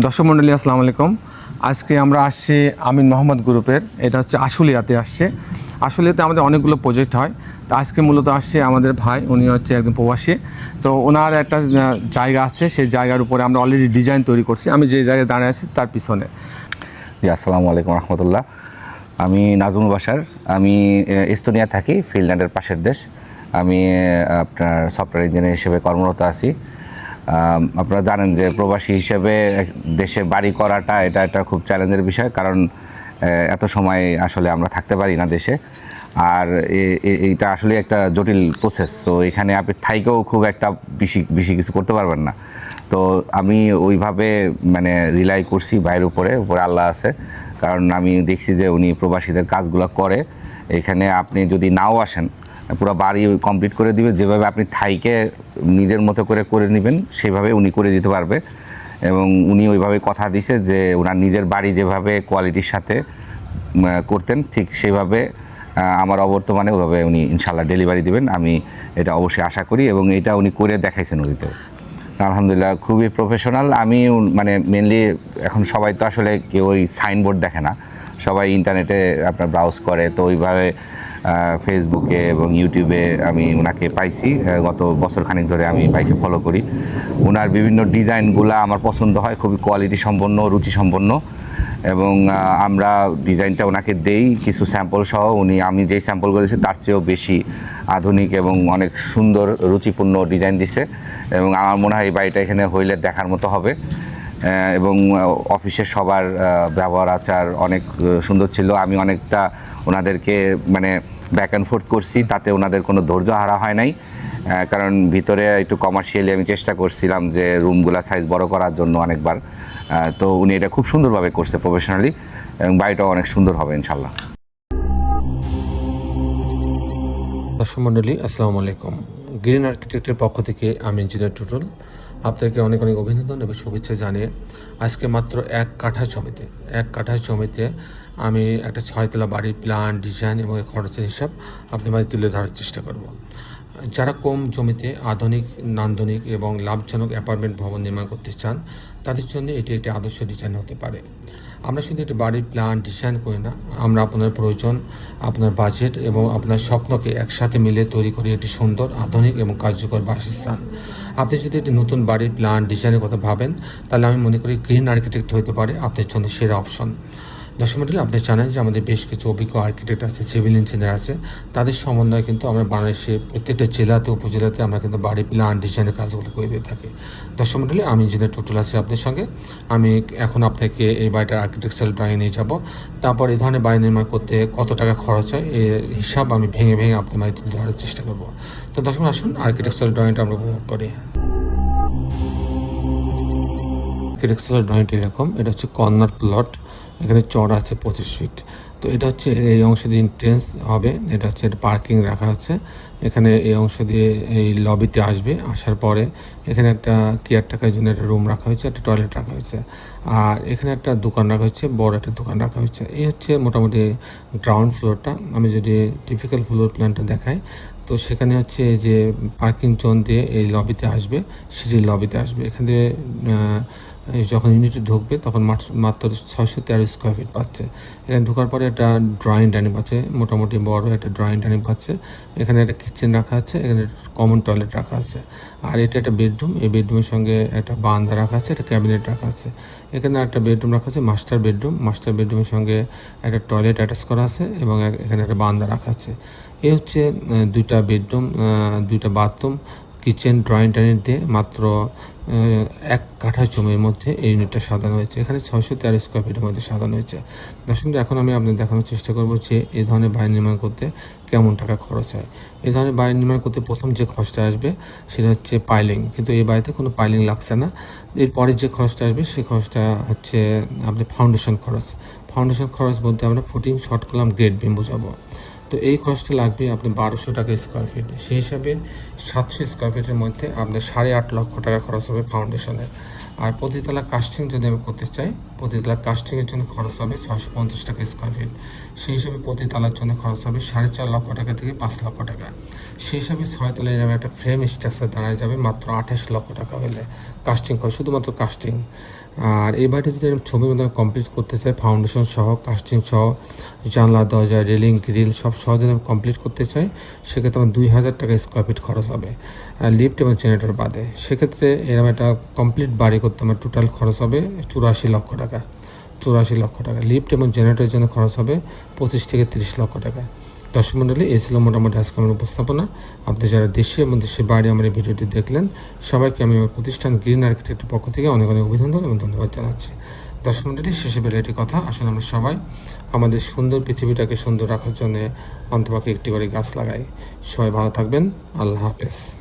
দর্শক মণ্ডলী আসসালামু আলাইকুম। আজকে আমরা আসছি আমিন মোহাম্মদ গ্রুপের, এটা হচ্ছে আশুলিয়াতে আসছে। আশুলিয়াতে আমাদের অনেকগুলো প্রজেক্ট হয়, তো আজকে মূলত আসছে আমাদের ভাই, উনি হচ্ছে একদম প্রবাসী। তো ওনার একটা জায়গা আছে, সেই জায়গার উপরে আমরা অলরেডি ডিজাইন তৈরি করছি। আমি যে জায়গায় দাঁড়িয়ে আছি তার পিছনে। জি, আসসালামু আলাইকুম রহমতুল্লাহ। আমি নাজমুল বাশার, আমি এস্তোনিয়া থাকি, ফিনল্যান্ডের পাশের দেশ। আমি আপনার সফটওয়্যার ইঞ্জিনিয়ার হিসেবে কর্মরত আছি। আপনারা জানেন যে প্রবাসী হিসেবে দেশে বাড়ি করাটা এটা একটা খুব চ্যালেঞ্জের বিষয়, কারণ এত সময় আসলে আমরা থাকতে পারি না দেশে। আর এইটা আসলে একটা জটিল প্রসেস। তো এখানে আপনি থাইকেও খুব একটা বেশি কিছু করতে পারবেন না। তো আমি ওইভাবে মানে রিলাই করছি ভাইয়ের উপরে আল্লাহ আছে, কারণ আমি দেখছি যে উনি প্রবাসীদের কাজগুলো করে। এখানে আপনি যদি নাও আসেন, পুরো বাড়ি কমপ্লিট করে দিবে। যেভাবে আপনি থাইকে নিজের মতো করে নেবেন, সেভাবে উনি করে দিতে পারবে। এবং উনি ওইভাবে কথা দিছে যে ওনার নিজের বাড়ি যেভাবে কোয়ালিটির সাথে করতেন, ঠিক সেইভাবে আমার অবর্তমানে ওইভাবে উনি ইনশাল্লাহ ডেলিভারি দিবেন, আমি এটা অবশ্যই আশা করি। এবং এটা উনি করে দেখাইছেন ওদিতেও। আলহামদুলিল্লাহ, খুবই প্রফেশনাল। আমি মানে মেনলি এখন সবাই তো আসলে কেউ ওই সাইনবোর্ড দেখে না, সবাই ইন্টারনেটে আপনার ব্রাউজ করে। তো ওইভাবে ফেসবুকে এবং ইউটিউবে আমি ওনাকে পাইছি। গত বছর খানিক ধরে আমি বাইকে ফলো করি। ওনার বিভিন্ন ডিজাইনগুলো আমার পছন্দ হয়, খুবই কোয়ালিটি সম্পন্ন, রুচি সম্পন্ন। এবং আমরা ডিজাইনটা ওনাকে দেই কিছু স্যাম্পল সহ। আমি যেই স্যাম্পল করেছি তার চেয়েও বেশি আধুনিক এবং অনেক সুন্দর রুচিপূর্ণ ডিজাইন দিছে। এবং আমার মনে হয় এই বাড়িটা এখানে হইলে দেখার মতো হবে। এবং অফিসের সবার ব্যবহার আচার অনেক সুন্দর ছিল। আমি অনেকটা ওনাদেরকে মানে ব্যাক অ্যান্ড ফোর্থ করছি, তাতে ওনাদের কোনো ধৈর্য হারা হয় নাই। কারণ ভিতরে একটু কমার্শিয়ালি আমি চেষ্টা করছিলাম যে রুমগুলা সাইজ বড় করার জন্য অনেকবার। তো উনি এটা খুব সুন্দরভাবে করছে প্রফেশনালি, এবং বাড়িটাও অনেক সুন্দর হবে ইনশাল্লাহ। দর্শক মণ্ডলী আসসালামু আলাইকুম। গ্রিন আর্কিটেক্টের পক্ষ থেকে আমি ইঞ্জিনিয়ার টুটুল, আপনাকে অনেক অনেক অভিনন্দন এবং শুভেচ্ছা জানিয়ে আজকে মাত্র এক কাঠা জমিতে আমি একটা 6 তলা বাড়ির প্ল্যান, ডিজাইন এবং খরচের হিসাব আপনার মাঝে তুলে ধরার চেষ্টা করব। যারা কম জমিতে আধুনিক, নান্দনিক এবং লাভজনক অ্যাপার্টমেন্ট ভবন নির্মাণ করতে চান, তাদের জন্য এটি একটি আদর্শ ডিজাইন হতে পারে। আমরা শুধু একটি বাড়ির প্ল্যান ডিজাইন করি না, আমরা আপনার প্রয়োজন, আপনার বাজেট এবং আপনার স্বপ্নকে একসাথে মিলে তৈরি করি একটি সুন্দর, আধুনিক এবং কার্যকর বাসস্থান। আপনি যদি একটি নতুন বাড়ির প্ল্যান ডিজাইনের কথা ভাবেন, তাহলে আমি মনে করি গ্রিন আর্কিটেক্ট হতে পারে আপনার জন্য সেরা অপশন। দর্শক মণ্ডলী, আপনি জানেন যে আমাদের বেশ কিছু অভিজ্ঞ আর্কিটেক্ট আছে, সিভিল ইঞ্জিনিয়ার আছে, তাদের সমন্বয়ে কিন্তু আমরা বাংলাদেশে প্রত্যেকটা জেলাতে, উপজেলাতে আমরা কিন্তু বাড়ি প্ল্যান ডিজাইনের কাজগুলো করে দিয়ে থাকি। দর্শক মণ্ডলী, আমি ইঞ্জিনিয়ার টুটুল আছি আপনার সঙ্গে। আমি এখন আপনাকে এই বাড়িটার আর্কিটেকচারাল ড্রয়িং নিয়ে যাব। তারপর এই ধরনের বাড়ি নির্মাণ করতে কত টাকা খরচ হয় এই হিসাব আমি ভেঙে আপনার মাঝে তুলে ধরার চেষ্টা করব। তো দর্শক আসুন, আর্কিটেকচারাল ড্রয়িংটা আমরা উপভোগ করি। আর্কিটেকচারাল ড্রয়িংটা এরকম, এটা হচ্ছে কর্নার প্লট। এখানে চড় আছে 25 ফিট। তো এটা হচ্ছে এই অংশ দিয়ে এন্ট্রেন্স হবে, এটা হচ্ছে পার্কিং রাখা আছে। এখানে এই অংশ দিয়ে এই লবিতে আসবে, আসার পরে এখানে একটা কেয়ারটেকারের জন্য একটা রুম রাখা হয়েছে, একটা টয়লেট রাখা হয়েছে, আর এখানে একটা দোকান রাখা হয়েছে, বড় একটা দোকান রাখা হয়েছে। এই হচ্ছে মোটামুটি গ্রাউন্ড ফ্লোরটা। আমি যদি টিপিক্যাল ফ্লোর প্ল্যানটা দেখাই, তো সেখানে হচ্ছে যে পার্কিং জোন দিয়ে এই লবিতে আসবে, সিঁড়ির লবিতে আসবে। এখানে যখন ইউনিটে ঢুকবে তখন মাত্র 613 স্কোয়ার ফিট পাচ্ছে। এখানে ঢোকার পরে একটা ড্রয়িং ডাইনিং পাচ্ছে, মোটামুটি বড় একটা ড্রয়িং ডাইনিং পাচ্ছে। এখানে একটা কিচেন রাখা আছে, এখানে কমন টয়লেট রাখা আছে, আর এটা একটা বেডরুম। এই বেডরুমের সঙ্গে একটা বারান্দা রাখা আছে, একটা ক্যাবিনেট রাখা আছে। এখানে একটা বেডরুম রাখা আছে, মাস্টার বেডরুমের সঙ্গে একটা টয়লেট অ্যাটাচ করা আছে, এবং এখানে একটা বারান্দা রাখা আছে। এই হচ্ছে 2টা বেডরুম, 2টা বাথরুম, কিচেন, ড্রয়িং ডাইনিং দিয়ে মাত্র 1 কাঠা জমির মধ্যে এই ইউনিটটা সাজানো হয়েছে। এখানে 613 স্কোয়ার ফিটের মধ্যে সাজানো হয়েছে। দর্শক, এখন আমি আপনাদের দেখানোর চেষ্টা করব যে এই ধরনের বাড়ি নির্মাণ করতে কেমন টাকা খরচ হয়। এই ধরনের বাড়ি নির্মাণ করতে প্রথম যে খরচটা আসবে সেটা হচ্ছে পাইলিং, কিন্তু এই বাড়িতে কোনো পাইলিং লাগছে না। এরপরে যে খরচটা আসবে সেই খরচটা হচ্ছে আপনি ফাউন্ডেশন খরচ বলতে আমরা footing, short column, grade beam বোঝাবো। তো এই খরচটা লাগবে আপনি 1200 টাকা স্কোয়ার ফিট। সেই হিসাবে 700 স্কোয়ার ফিটের মধ্যে আপনার 8.5 লক্ষ টাকা খরচ হবে ফাউন্ডেশনের। আর প্রতিতলা কাস্টিং যদি আমি করতে চাই, প্রতিতলা কাস্টিংয়ের জন্য খরচ হবে 650 টাকা স্কোয়ার ফিট। সেই হিসাবে প্রতিতলার জন্য খরচ হবে 4.5 লক্ষ টাকা থেকে 5 লক্ষ টাকা। সেই হিসাবে 6 তলায় এরকম একটা ফ্রেম স্ট্রাকচার দাঁড়ায় যাবে মাত্র 28 লক্ষ টাকা হলে। কাস্টিং করে, শুধুমাত্র কাস্টিং। আর এই বাড়িটি যদি এরকম ছবির মধ্যে কমপ্লিট করতে চাই, ফাউন্ডেশন সহ, কাস্টিং সহ, জানলা দরজা রেলিং গ্রিল সব সহ যদি আমি কমপ্লিট করতে চাই, সেক্ষেত্রে আমার 2000 টাকা স্কোয়ার ফিট খরচ হবে, আর লিফট এবং জেনারেটর বাদে। সেক্ষেত্রে এরকম একটা কমপ্লিট বাড়ি করতে আমার টোটাল খরচ হবে 84 লক্ষ টাকা। 84 লক্ষ টাকা। লিফট এবং জেনারেটরের জন্য খরচ হবে 25 থেকে 30 লক্ষ টাকা। দর্শক মণ্ডলী, এই ছিল মোটামুটি আজকে আমার উপস্থাপনা। আপনি যারা দেশে এবং দেশের বাইরে আমার এই ভিডিওটি দেখলেন, সবাইকে আমি আমার প্রতিষ্ঠান গ্রিন আর্কিটেক্টের পক্ষ থেকে অনেক অনেক অভিনন্দন এবং ধন্যবাদ জানাচ্ছি। দর্শক মণ্ডলী, শেষে বেলা একটি কথা, আসলে আমরা সবাই আমাদের সুন্দর পৃথিবীটাকে সুন্দর রাখার জন্য অন্তপক্ষে একটি করে গাছ লাগাই। সবাই ভালো থাকবেন। আল্লাহ হাফেজ।